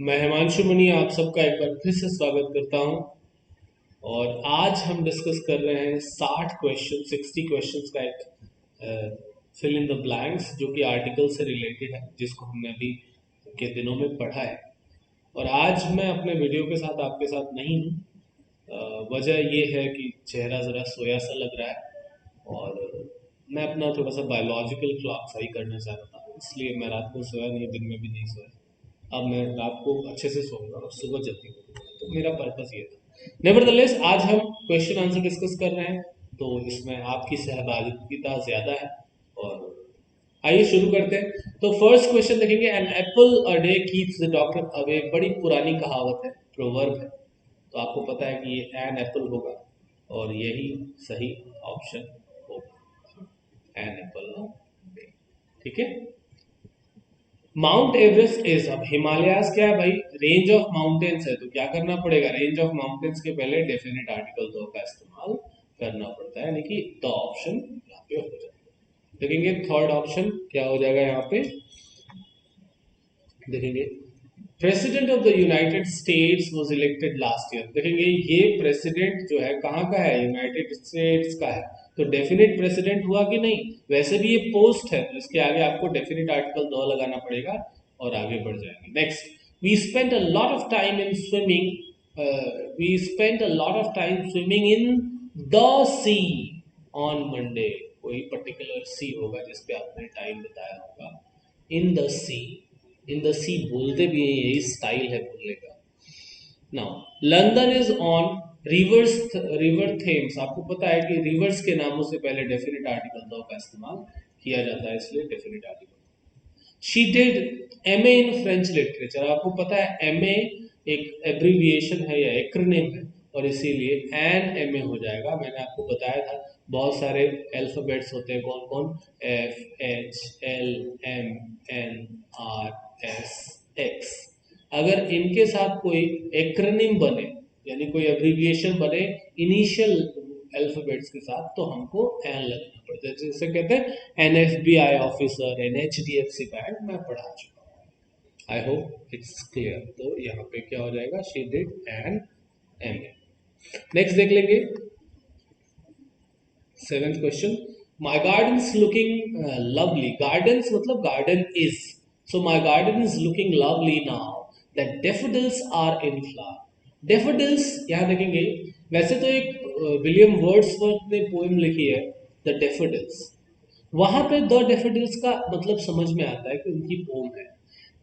मैं हिमांशु मनी आप सबका एक बार फिर से स्वागत करता हूं। और आज हम डिस्कस कर रहे हैं 60 क्वेश्चंस का एक फिल इन द ब्लैंक्स जो कि आर्टिकल से रिलेटेड है, जिसको हमने अभी के दिनों में पढ़ा है। और आज मैं अपने वीडियो के साथ आपके साथ नहीं हूँ। वजह ये है कि चेहरा ज़रा सोया सा लग रहा है और मैं अपना थोड़ा सा बायोलॉजिकल क्लॉक सही करना चाह रहा था, इसलिए मैं रात को सोया नहीं, दिन में भी नहीं सोया। अब मैं रात को अच्छे से सोऊंगा और सुबह जल्दी उठूंगा, तो मेरा पर्पस ये था। नेवरदलेस आज हम क्वेश्चन आंसर डिस्कस कर रहे हैं, तो इसमें आपकी सहभागिता ज्यादा है। और आइए शुरू करते हैं। तो फर्स्ट क्वेश्चन देखेंगे, an apple a day keeps the doctor away. बड़ी पुरानी कहावत है, प्रोवर्ब है, तो आपको पता है कि ये एन एप्पल होगा और यही सही ऑप्शन होगा, एन एप्पल अ डे। ठीक है। माउंट एवरेस्ट इज, अब हिमालयाज क्या है भाई, रेंज ऑफ माउंटेन्स है, तो क्या करना पड़ेगा, रेंज ऑफ माउंटेन्स के पहले डेफिनेट आर्टिकल दो का इस्तेमाल करना पड़ता है, यानी कि द ऑप्शन यहाँ पे हो जाएगा। देखेंगे थर्ड ऑप्शन क्या हो जाएगा यहाँ पे, देखेंगे president of the United states was elected last year. देखेंगे ये प्रेसिडेंट जो है कहाँ का है, यूनाइटेड स्टेट्स का है, तो डेफिनेट प्रेसिडेंट हुआ कि नहीं। वैसे भी ये पोस्ट है, तो इसके आगे आपको डेफिनेट आर्टिकल दो लगाना पड़ेगा और आगे बढ़ जाएंगे। Next, we spent a lot of time in swimming, we spent a lot of time swimming in the sea on Monday. कोई पर्टिकुलर सी होगा जिसपे आपने टाइम बिताया होगा। इन द सी, इन द सी बोलते भी हैं, यही स्टाइल है बोलने का। Now London is on reverse, river Thames. आपको पता है कि रिवर्स के नामों से पहले डेफिनेट आर्टिकल दो का इस्तेमाल किया जाता है, इसलिए definite article. She did MA in French literature. आपको पता है एमए एक एब्रीविएशन है या एक्रोनिम है, और इसीलिए एन एमए हो जाएगा। मैंने आपको बताया था बहुत सारे अल्फाबेट्स होते हैं, कौन कौन, F H L M N R S X. अगर इनके साथ कोई एक्रोनिम बने, यानी कोई एब्रीविएशन बने इनिशियल अल्फाबेट्स के साथ, तो हमको एन लगना पड़ता है। जैसे कहते हैं एनएफबीआई ऑफिसर, एनएचडीएफसी बैंक, मैं पढ़ा चुका हूँ। I hope it's clear. तो यहाँ पे क्या हो जाएगा, she did an MA. Next देख लेंगे seventh question, my garden is looking lovely. Gardens मतलब garden is, so my garden is looking lovely now that daffodils are in flower. Daffodils यहाँ देखेंगे, वैसे तो एक विलियम वर्ड्सवर्थ ने पोएम लिखी है द डेफोडिल्स, वहां पे द डेफोडिल्स का मतलब समझ में आता है कि उनकी पोम है।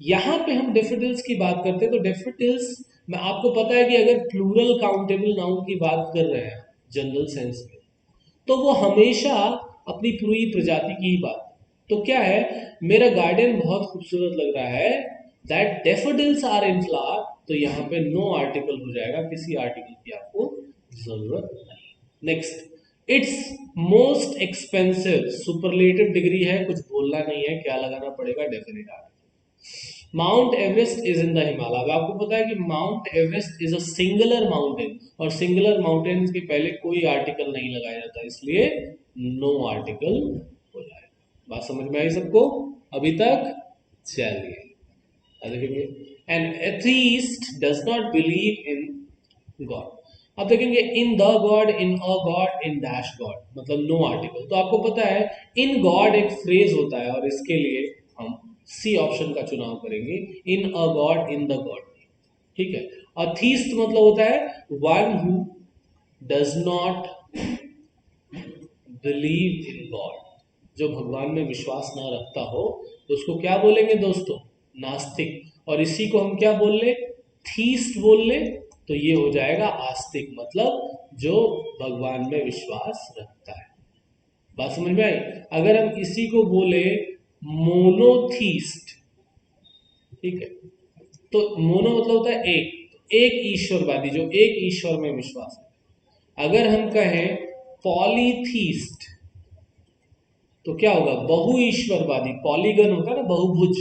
यहाँ पे हम डेफोडिल्स की बात करते हैं, तो डेफोडिल्स में आपको पता है कि अगर प्लूरल काउंटेबल नाउन की बात कर रहे हैं जनरल सेंस में, तो वो हमेशा अपनी पूरी प्रजाति की ही बात। तो क्या है, मेरा गार्डन बहुत खूबसूरत लग रहा है, that daffodils are in flower, तो यहाँ पे नो आर्टिकल हो जाएगा, किसी आर्टिकल की आपको जरूरत नहीं। Next, it's most expensive, superlative degree है, कुछ बोलना नहीं है, क्या लगाना पड़ेगा, definite article. Mount Everest is in the Himalaya. अब आपको पता है कि mount Everest is a singular mountain, और सिंगुलर माउंटेन के पहले कोई आर्टिकल नहीं लगाया जाता, इसलिए नो आर्टिकल हो जाएगा। बात समझ में आई सबको अभी तक? चलिए अब देखेंगे, N atheist does not believe in God. अब देखेंगे in the God, in a God, in dash God, मतलब नो आर्टिकल। तो आपको पता है इन गॉड एक फ्रेज होता है, और इसके लिए हम सी ऑप्शन का चुनाव करेंगे, इन अ गॉड, इन द गॉड। ठीक है। अथीस्ट मतलब होता है one who does not believe in God, जो भगवान में विश्वास ना रखता हो, तो उसको क्या बोलेंगे दोस्तों, नास्तिक। और इसी को हम क्या बोल ले, थीस्ट बोल ले, तो ये हो जाएगा आस्तिक, मतलब जो भगवान में विश्वास रखता है। बात समझ में आई? अगर हम इसी को बोले मोनोथीस्ट, ठीक है, तो मोनो मतलब होता है एक, एक ईश्वरवादी, जो एक ईश्वर में विश्वास है। अगर हम कहें पॉलीथीस्ट, तो क्या होगा, बहु ईश्वरवादी, पॉलीगन होता है ना, बहुभुज,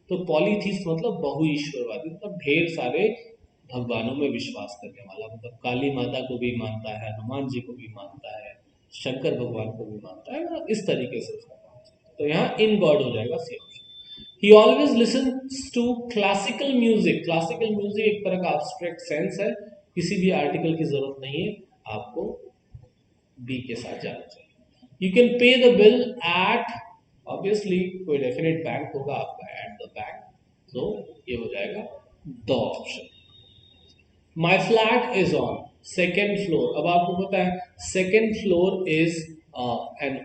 तो पॉलीथीस्ट मतलब बहु ईश्वरवादी, मतलब ढेर सारे भगवानों में विश्वास करने वाला, मतलब काली माता को भी मानता है, हनुमान जी को भी मानता है, शंकर भगवान को भी मानता है, मतलब इस तरीके से उसका काम चलता है। तो यहाँ इन गॉड हो जाएगा C option. He always listens to classical music. Classical music एक तरह का एब्स्ट्रैक्ट सेंस है, किसी भी आर्टिकल की जरूरत नहीं है, आपको बी के साथ जाना चाहिए। You can pay the bill eight, obviously कोई डेफिनेट बैंक होगा आपका, एट द बैंक, तो ये हो जाएगा the option. My flat is on second floor. अब आपको पता है second floor is an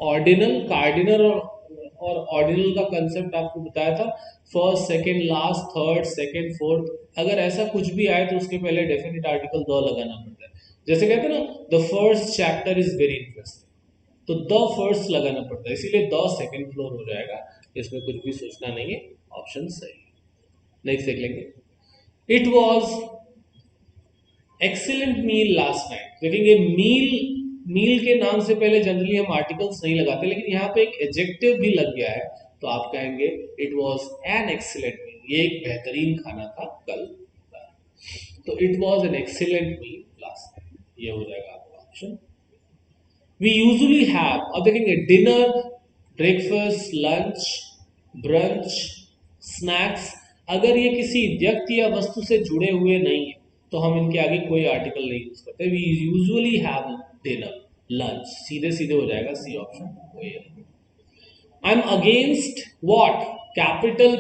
ordinal, cardinal और ऑर्डिनल का कंसेप्ट आपको बताया था, first second last third second fourth, अगर ऐसा कुछ भी आए तो उसके पहले डेफिनेट आर्टिकल द लगाना पड़ता है। जैसे कहते हैं ना, the first chapter is very interesting, तो द फर्स्ट लगाना पड़ता है, इसीलिए द सेकेंड फ्लोर हो जाएगा, इसमें कुछ भी सोचना नहीं है, ऑप्शन सही। नेक्स्ट देख लेंगे, it was excellent meal last night. देखेंगे मील, मील के नाम से पहले जनरली हम आर्टिकल्स नहीं लगाते, लेकिन यहाँ पे एक एडजेक्टिव भी लग गया है, तो आप कहेंगे it was an excellent meal, ये एक बेहतरीन खाना था कल, तो it was an excellent meal last night, ये हो जाएगा आपका ऑप्शन। वी यूजुअली हैव, अब देखेंगे dinner, breakfast, lunch, brunch, snacks, अगर ये किसी व्यक्ति या वस्तु से जुड़े हुए नहीं है तो हम इनके आगे कोई आर्टिकल नहीं यूज करते। We usually have dinner, lunch, सीधे सीधे हो जाएगा C option. I am against what, capital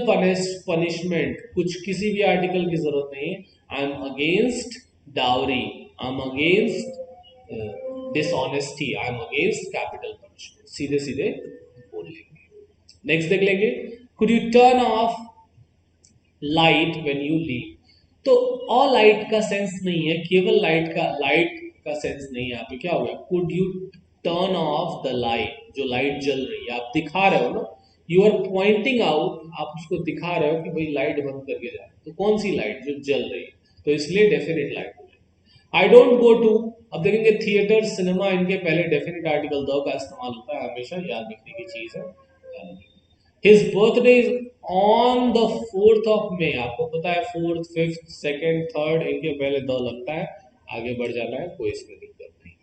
punishment, कुछ किसी भी आर्टिकल की जरूरत नहीं है। I am against dowry, I am against dishonesty, I am against capital punishment, सीधे सीधे बोल लेंगे। नेक्स्ट देख लेंगे, could you turn off light when you leave. तो ऑल लाइट का सेंस नहीं है, केवल लाइट का सेंस नहीं है, यहाँ पे क्या हो गया, could you turn of the light, जो लाइट जल रही है, आप दिखा रहे हो ना, यू आर पॉइंटिंग आउट, आप उसको दिखा रहे हो कि भाई लाइट बंद करके जाए, तो कौन सी लाइट, जो जल रही है, तो इसलिए डेफिनेट लाइट हो जाए। आई डोंट गो टू, अब देखेंगे थिएटर, सिनेमा, इनके पहले डेफिनेट आर्टिकल द का इस्तेमाल होता है, हमेशा याद रखने की चीज है। His birthday is on the 4th of May, आपको पता है 4th 5th 2nd 3rd इनके पहले द लगता है, आगे बढ़ जाना है, कोई इसमें दिक्कत नहीं।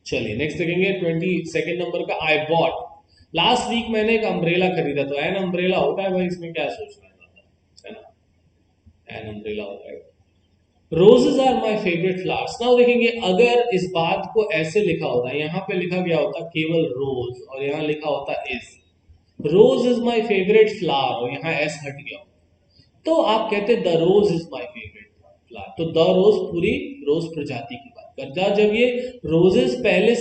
चलिए नेक्स्ट देखेंगे 22nd नंबर का, आई बॉट, लास्ट वीक मैंने एक अम्ब्रेला खरीदा, तो एन अम्ब्रेला होता है भाई, इसमें क्या सोचना है ना, एन अम्ब्रेला होता है। Roses are my favourite flowers. Now देखेंगे अगर इस बात को ऐसे लिखा होता, यहाँ पे लिखा गया होता केवल रोज और यहाँ लिखा होता is, rose is my favourite flower और यहाँ एस हट गया, तो आप कहते the rose is my favourite flower, तो द रोज पूरी रोज प्रजाति की बात करता है। जब ये रोजेस पहले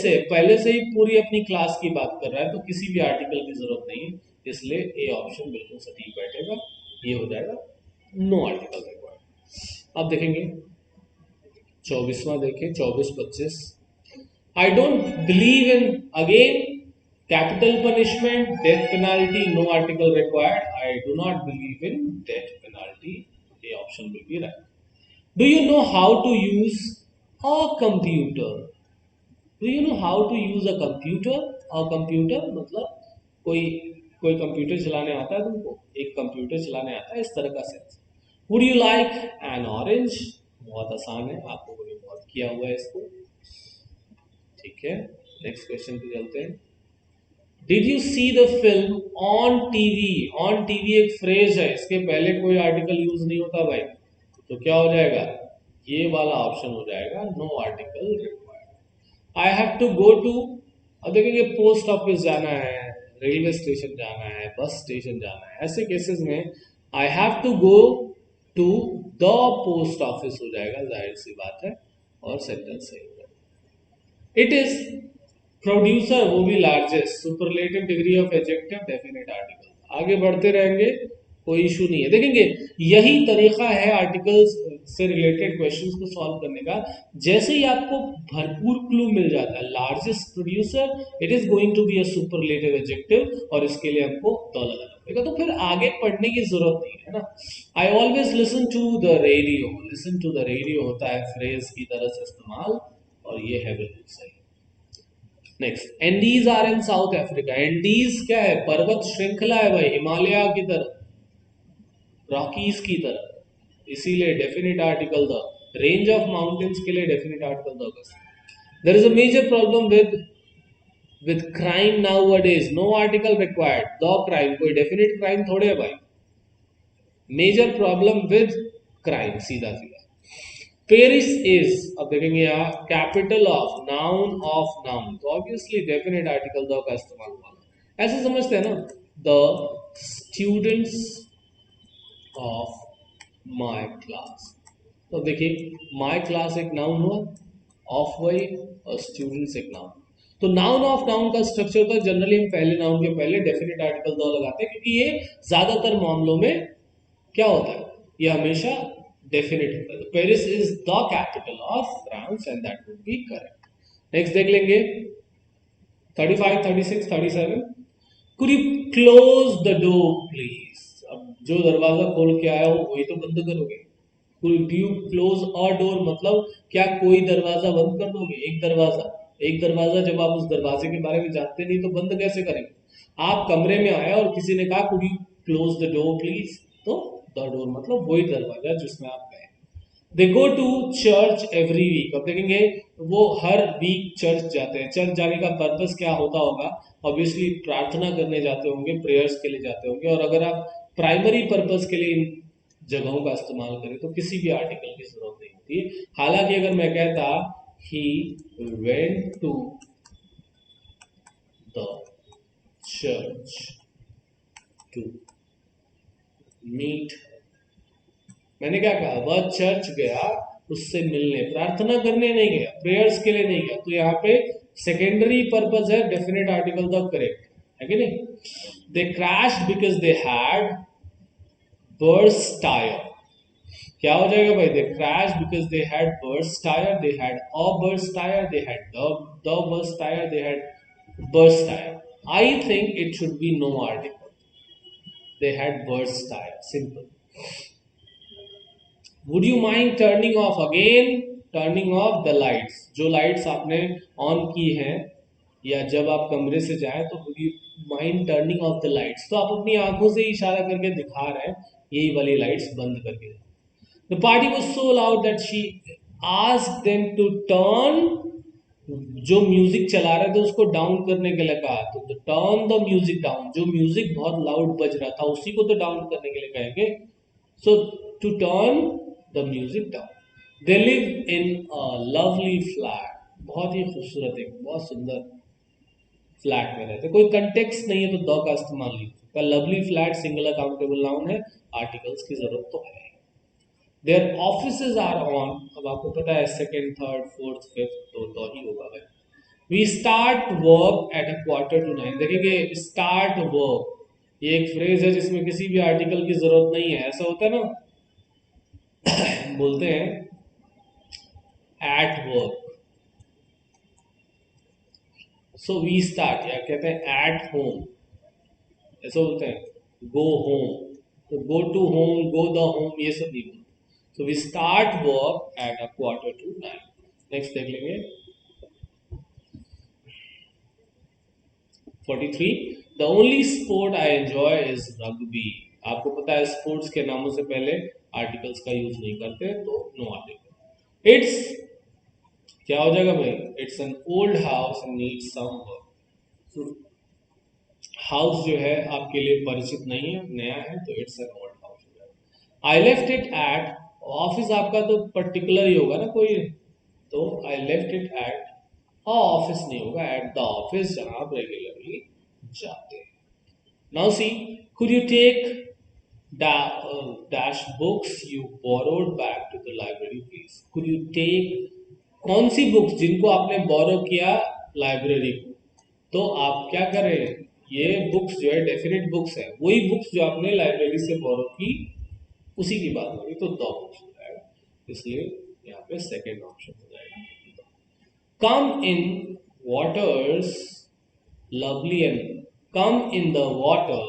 से ही पूरी अपनी क्लास की बात कर रहा है, तो किसी भी आर्टिकल की जरूरत नहीं है, इसलिए ए ऑप्शन बिल्कुल सटीक बैठेगा, ये हो जाएगा नो आर्टिकल रिक्वायर्ड। अब देखेंगे 24वां, देखें 24-25, I don't believe in, again capital punishment, death penalty, no article required, I do not believe in death penalty, ये option will be right. Do you know how to use a computer, do you know how to use a computer, a computer मतलब कोई कोई computer चलाने आता है तुमको, एक computer चलाने आता है, इस तरह का sense. Would you like an orange, बहुत आसान है, आप लोगों ने बहुत किया हुआ है इसको, ठीक है। नेक्स्ट क्वेश्चन पे चलते हैं, did you see the film on TV, on TV एक फ्रेज है, इसके पहले कोई आर्टिकल यूज नहीं होता भाई, तो क्या हो जाएगा, ये वाला ऑप्शन हो जाएगा no article required. I have to go to, अब देखेंगे पोस्ट ऑफिस जाना है, रेलवे स्टेशन जाना है, बस स्टेशन जाना है, ऐसे केसेस में I have to go to the post office हो जाएगा, जाहिर सी बात है, और सेंटेंस सही हो जाएगा। इट इज प्रोड्यूसर, वो भी largest, superlative degree of adjective, definite article, आगे बढ़ते रहेंगे, कोई इशू नहीं है। देखेंगे यही तरीका है आर्टिकल्स से रिलेटेड क्वेश्चंस को सॉल्व करने का, जैसे ही आपको भरपूर क्लू मिल जाता है, largest producer, it is going to be a superlative adjective, और इसके लिए हमको द लगाना पड़ेगा, तो फिर आगे पढ़ने की जरूरत नहीं है ना। I always listen to the radio, listen to the radio होता है फ्रेज की तरह से इस्तेमाल, और ये है बिल्कुल सही। Next, Andes are in South Africa, Andes क्या है, पर्वत श्रृंखला है भाई, हिमालय की तरह, रॉकीज की तरह, इसीलिए definite article the, range of mountains के लिए definite article the. There is a major problem with with crime nowadays, no article required. The crime, कोई definite crime थोड़े है भाई. Major problem with crime, सीधा सीधा. पेरिस इज, अब देखेंगे यहाँ कैपिटल ऑफ नाउन, तो ऑब्वियसली डेफिनेट आर्टिकल द का इस्तेमाल हुआ. ऐसे समझते हैं ना, the students of my class. तो देखिए माय क्लास एक नाउन हुआ, ऑफ वही, और स्टूडेंट्स एक नाउन. तो नाउन ऑफ नाउन का स्ट्रक्चर होता है जनरली हम पहले नाउन के पहले डेफिनेट आर्टिकल द लगाते हैं, क्योंकि ये ज्यादातर मामलों में क्या होता है, ये हमेशा डेफिनेट होता है. तो Paris is the capital of France and that would be correct. Next देख लेंगे 35, 36, 37. Could you close the door please. अब जो दरवाजा खोल के आया हो वही तो बंद करोगे. Could you close a door मतलब क्या कोई दरवाजा बंद कर दोगे. एक दरवाजा जब आप उस दरवाजे के बारे में जानते नहीं तो बंद कैसे करेंगे. आप कमरे में आए और किसी ने कहा could you close the door please, तो द डोर मतलब वही दरवाजा जिसमें आप गए. They go to church every week. अब देखेंगे वो हर वीक चर्च जाते हैं. चर्च जाने का पर्पस क्या होता होगा, ऑब्वियसली प्रार्थना करने जाते होंगे, प्रेयर्स के लिए जाते होंगे. और अगर आप प्राइमरी पर्पस के लिए इन जगहों का इस्तेमाल करें तो किसी भी आर्टिकल की जरूरत नहीं होती. हालांकि अगर मैं कहता he went to the church to meet, मैंने क्या कहा, वह चर्च गया उससे मिलने, प्रार्थना करने नहीं गया, प्रेयर्स के लिए नहीं गया. तो यहाँ पे सेकेंडरी पर्पस है, डेफिनेट आर्टिकल द करेक्ट है कि नहीं. They crashed because they had burst tyre. क्या हो जाएगा भाई, they crashed because they had burst tyre, they had a burst tyre, they had the burst tyre, they had burst tyre. I think it should be no article. They had burst tyre, simple. Would you mind turning off, again turning off the lights. जो lights आपने on की हैं या जब आप कमरे से जाएं तो would you mind turning off the lights, तो आप अपनी आंखों से इशारा करके दिखा रहे हैं यही वाली लाइट्स बंद करके. The party was so loud that she asked them to turn, जो म्यूजिक चला रहे थे उसको डाउन करने के लिए कहा. तो टर्न द म्यूजिक डाउन, जो म्यूजिक बहुत लाउड बज रहा था उसी को तो डाउन करने के लिए कहेंगे. So to turn the music down. They live in a lovely flat, बहुत ही खूबसूरत, एक बहुत सुंदर फ्लैट में रहते. कोई कंटेक्स्ट नहीं है तो द का इस्तेमाल नहीं हो सकता. Lovely flat singular countable noun है, आर्टिकल्स की जरूरत तो है. देयर ऑफिसेज आर ऑन, अब आपको पता है सेकंड, थर्ड, फोर्थ, फिफ्थ तो ही होगा भाई. We start work at a quarter to 9. देखिए स्टार्ट वर्क ये एक फ्रेज है जिसमें किसी भी आर्टिकल की जरूरत नहीं है. ऐसा होता है ना, बोलते हैं at work, so we start, या कहते हैं एट होम, ऐसा बोलते हैं. गो होम, तो go to home, go the home, ये सब नहीं बोलते. So we start work at a quarter to 9. नेक्स्ट देख लेंगे 43. The only sport I enjoy is rugby. आपको पता है स्पोर्ट्स के नामों से पहले आर्टिकल्स का यूज नहीं करते, तो नो आर्टिकल. इट्स, क्या हो जाएगा भाई, it's an old house and needs some work. House जो है आपके लिए परिचित नहीं है, नया है, तो इट्स एन ओल्ड हाउस हो जाएगा. I left it at, office आपका तो पर्टिकुलर ही होगा ना कोई, तो I left it at office नहीं होगा, एट द ऑफिस जहां आप रेगुलरली जाते हैं. Now see, could you take dash books you borrowed back to the library please. could you take, कौन सी बुक्स जिनको आपने बोरो किया लाइब्रेरी को, तो आप क्या करें, ये बुक्स जो है डेफिनेट बुक्स है, वही बुक्स जो आपने लाइब्रेरी से बोरो की उसी की बात होगी, तो दो बुक्स हो जाएगा. इसलिए यहाँ पे सेकेंड ऑप्शन हो जाएगा. कम इन waters lovely and, come in the water,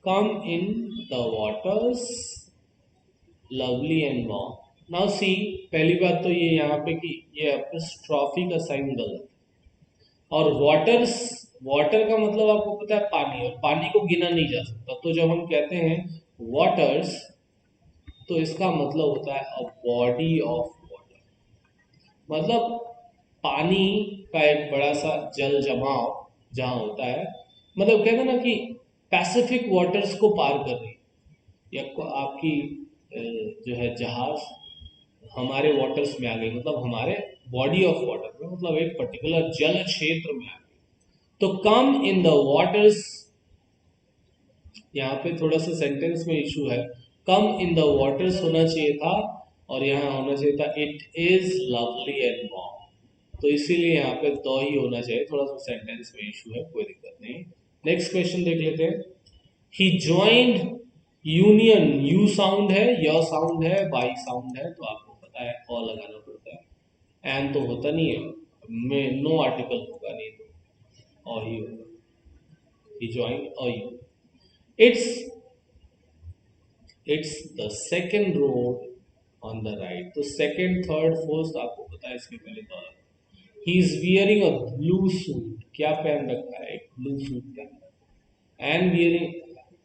come in the waters lovely and warm. Now see, पहली बात तो ये यहाँ पे कि ये एपोस्ट्रॉफी का साइन गलत है. और वाटर्स, वाटर का मतलब आपको पता है पानी, और पानी को गिना नहीं जा सकता. तो जब हम कहते हैं वाटर्स तो इसका मतलब होता है अ बॉडी ऑफ वाटर. मतलब पानी का एक बड़ा सा जल जमाव जहाँ होता है, मतलब कहते हैं ना कि पैसिफिक वाटर्स को पार कर रही है, या आपकी जो है जहाज हमारे वाटर्स में आ गई, मतलब हमारे बॉडी ऑफ वाटर में, मतलब एक पर्टिकुलर जल क्षेत्र में आ गई। तो कम इन द वाटर्स, यहाँ पे थोड़ा सा सेंटेंस में इशू है, कम इन द वाटर्स होना चाहिए था और यहाँ होना चाहिए था it is lovely and warm. तो इसीलिए यहाँ पे तो ही होना चाहिए, थोड़ा सा सेंटेंस में इशू है, कोई दिक्कत नहीं। नेक्स्ट क्वेश्चन देख लेते हैं। He joined union, you sound है, य साउंड है, वाई साउंड है, तो आपको पता है अ लगाना पड़ता है, एन तो होता नहीं है, में नो आर्टिकल होगा नहीं तो अ ही होगा। He joined a you, it's it's the second road on the right. तो सेकेंड थर्ड फोर्थ आपको पता है, इसके पहले तो he is wearing a blue suit, क्या पहन रखा है, एक ब्लू सूट पहन रखा है। And wearing,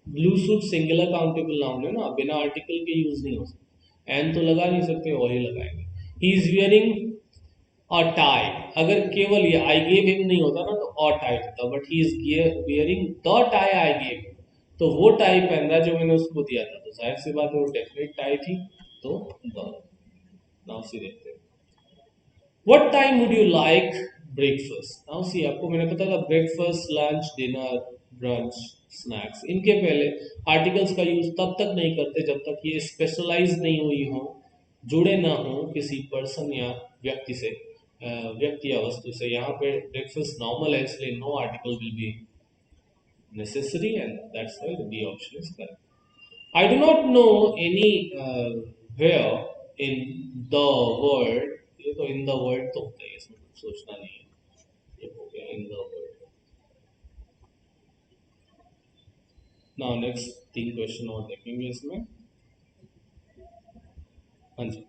blue suit singular countable noun है ना, बिना आर्टिकल के यूज नहीं हो सकता, एंड तो लगा नहीं सकते, और ही लगाएंगे। He is wearing a tie, अगर केवल ये आई गेव हिम नहीं होता ना तो अ टाई होता, but he is wearing the tie I gave him, तो वो टाई पहन रहा है जो मैंने उसको दिया था, तो जाहिर सी बात है वो डेफिनेट टाई थी, तो द। नाउ सी देखते हैं, what time would you like breakfast. Now see, आपको मैंने पता था breakfast, lunch, dinner, brunch, snacks, इनके पहले आर्टिकल्स का यूज तब तक नहीं करते जब तक ये स्पेशलाइज नहीं हुई हो, जुड़े ना हो किसी पर्सन या व्यक्ति से, व्यक्ति या वस्तु से। यहाँ पे ब्रेकफास्ट नॉर्मल है, इसलिए no article will be necessary, and that's why the B option is correct. I do not know any where in the world, ये तो in the world तो होता है, इसमें कुछ सोचना नहीं है, ये हो गया in the world। Now next तीन क्वेश्चन और देखेंगे इसमें। हाँ जी,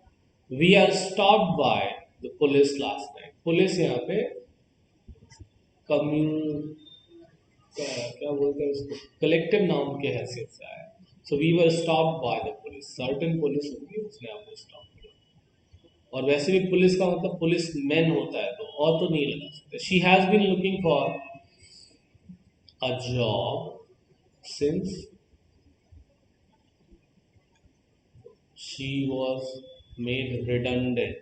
we are stopped by the police last night। Police यहाँ पे कम्यू क्या बोलते हैं उसको, कलेक्टिव नाउन के हैसियत से आया। So we were stopped by the police, certain police होगी उसने आपको स्टॉप किया। और वैसे भी पुलिस का मतलब पुलिस मैन होता है, तो और तो नहीं लगा सकते। She has been looking for a job since she was made redundant.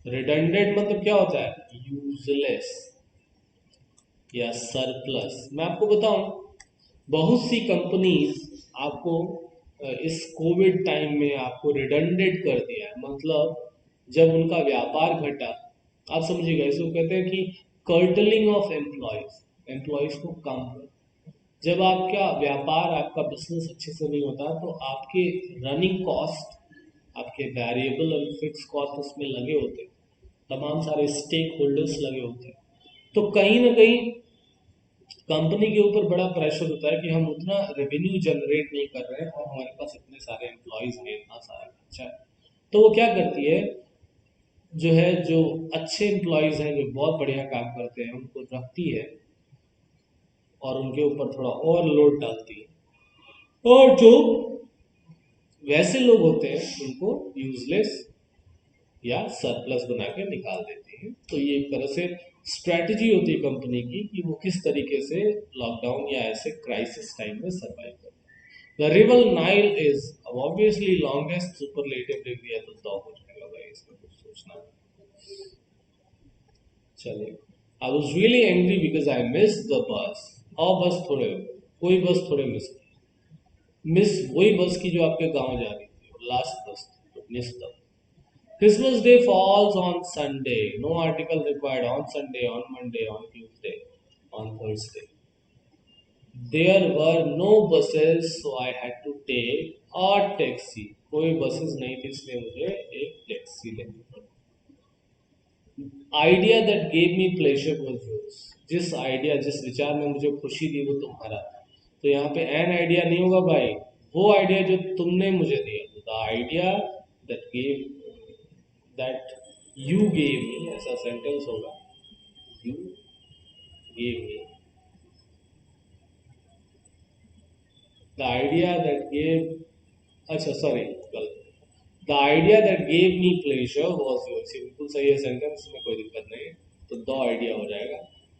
Redundant मतलब क्या होता है, यूजलेस या सरप्लस। मैं आपको बताऊं, बहुत सी कंपनीज आपको इस कोविड टाइम में आपको रिडंडेंट कर दिया है, मतलब जब उनका व्यापार घटा, आप समझिएगा, इसको कहते हैं कि कर्टलिंग ऑफ एम्प्लॉयज, एम्प्लॉयज को कम कर। जब आपका व्यापार, आपका बिजनेस अच्छे से नहीं होता, तो आपके रनिंग कॉस्ट, आपके वेरिएबल और फिक्स कॉस्ट उसमें लगे होते हैं, तमाम सारे स्टेक होल्डर्स लगे होते हैं, तो कहीं ना कहीं कंपनी के ऊपर बड़ा प्रेशर होता है कि हम उतना रेवेन्यू जनरेट नहीं कर रहे हैं और हमारे पास इतने सारे एम्प्लॉयज हैं, इतना सारा खर्चा है। तो वो क्या करती है, जो है, जो अच्छे एम्प्लॉयज हैं, जो बहुत बढ़िया काम करते हैं, उनको रखती है और उनके ऊपर थोड़ा और लोड डालती है, और जो वैसे लोग होते हैं उनको यूजलेस या सरप्लस बना के निकाल देती है। तो ये एक तरह से स्ट्रैटेजी होती है कंपनी की कि वो किस तरीके से लॉकडाउन या ऐसे क्राइसिस टाइम में सर्वाइव करते हैं। The river Nile is obviously longest superlative लिख दिया तो दो हो जाएगा भाई, इसमें कुछ सोचना नहीं। चलिए, I was really angry because I miss the bus. और बस थोड़े, कोई बस थोड़े मिस, मिस वही बस की जो आपके गांव जा रही थी, लास्ट बस थी, तो miss the. Christmas Day falls on Sunday. No article required on Sunday, on Monday, on Tuesday, on Thursday. There were no buses, so I had to take a taxi. कोई buses नहीं थी, इसलिए मुझे एक taxi लेनी पड़ी। Idea that gave me pleasure was yours. जिस idea, जिस विचार ने मुझे खुशी दी, वो तुम्हारा था। तो यहाँ पे एन आइडिया नहीं होगा भाई, वो आइडिया जो तुमने मुझे दिया, the idea that gave, that you gave me, ऐसा सेंटेंस होगा, you gave me the idea that gave, अच्छा सॉरी गलत, the idea that gave me pleasure was your. बिल्कुल सही है सेंटेंस में, कोई दिक्कत नहीं है, तो द आइडिया हो जाएगा।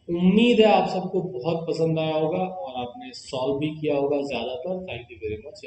उम्मीद है आप सबको बहुत पसंद आया होगा और आपने सॉल्व भी किया होगा ज़्यादातर। Thank you very much.